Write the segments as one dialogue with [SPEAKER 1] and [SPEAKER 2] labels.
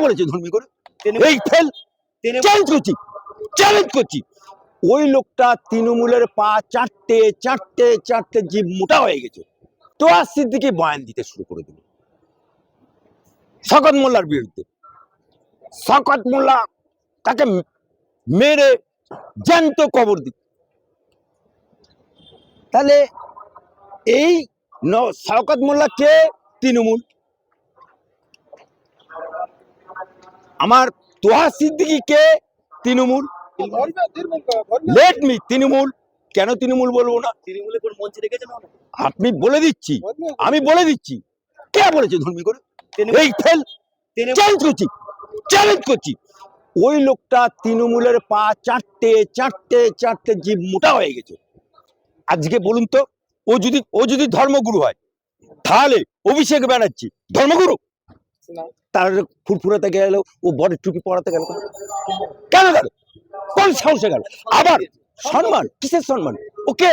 [SPEAKER 1] বলেছে ধর্মী করে? এই ফেল, চ্যালেঞ্জ করছি। ওই লোকটা তৃণমূলের পা চারটে চারটে চারটে জীব মোটা হয়ে গেছে, তো আর সিদ্দিকী বয়ান দিতে শুরু করে দিল শওকত মোল্লার বিরুদ্ধে। শওকত মোল্লা তাকে মেরে জ্যান্ত কবর দিত। তাহলে এই শওকত মোল্লা কে? তৃণমূল। আমার তোহা সিদ্দিকী কে? তৃণমূল। Let me, Trinamool. কেন তৃণমূল বলবো না? আপনি বলে দিচ্ছি, আমি বলে দিচ্ছি কে বলেছে ধর্মী করে? এই ফেল, চ্যালেঞ্জ করছি। ওই লোকটা তৃণমূলের পা চারটে চারটে চারটে জীব মোটা হয়ে গেছে। আজকে বলুন তো, ও যদি ধর্মগুরু হয়, তাহলে অভিষেক ব্যানার্জি ধর্মগুরু? তার ফুরফুরাতে গেল, ও বড় টুপি পড়াতে গেল কেন? গেল কোন সাহসে গেল? আবার সম্মান, কিসের সম্মান? ওকে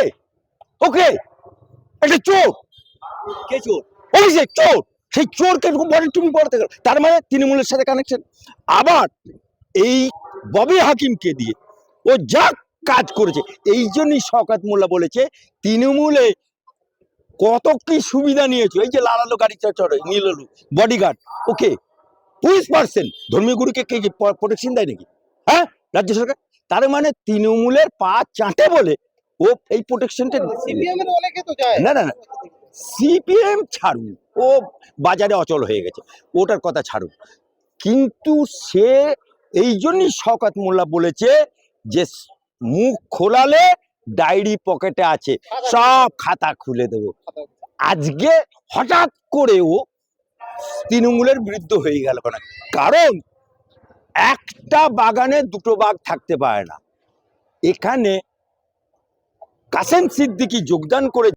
[SPEAKER 1] ওকে একটা চোর, কে চোর? অভিষেক চোর। সেই চোরকে বড় টুপি পড়াতে গেল, তার মানে তৃণমূলের সাথে কানেকশন। আবার এই ববি হাকিমকে দিয়ে ও যা কাজ করেছে, এই জন্যই শওকত মোল্লা বলেছে তৃণমূলে কত কি সুবিধা নিয়েছে। এই যে লালালো গাড়ি চড়ে, নীল বডিগার্ড, ওকে পুলিশ পার্সন, ধর্মীয় গুরুকে কে প্রোটেকশন দেয় নাকি? হ্যাঁ, রাজ্য সরকার। তার মানে তৃণমূলের পা চাটে বলে ও এই প্রোটেকশনটা। না না না, সিপিএম ছাড়ুন, ও বাজারে অচল হয়ে গেছে, ওটার কথা ছাড়ুন। কিন্তু সে এই জন্যই শওকত মোল্লা বলেছে যে মুখ খোলালে ডায়েরি পকেটে আছে, সব খাতা খুলে দেবো। আজকে হঠাৎ করে ও তৃণমূলের বিরুদ্ধে হয়ে গেল কেন? কারণ একটা বাগানে দুটো বাঘ থাকতে পারে না। এখানে কাসেম সিদ্দিকী যোগদান করে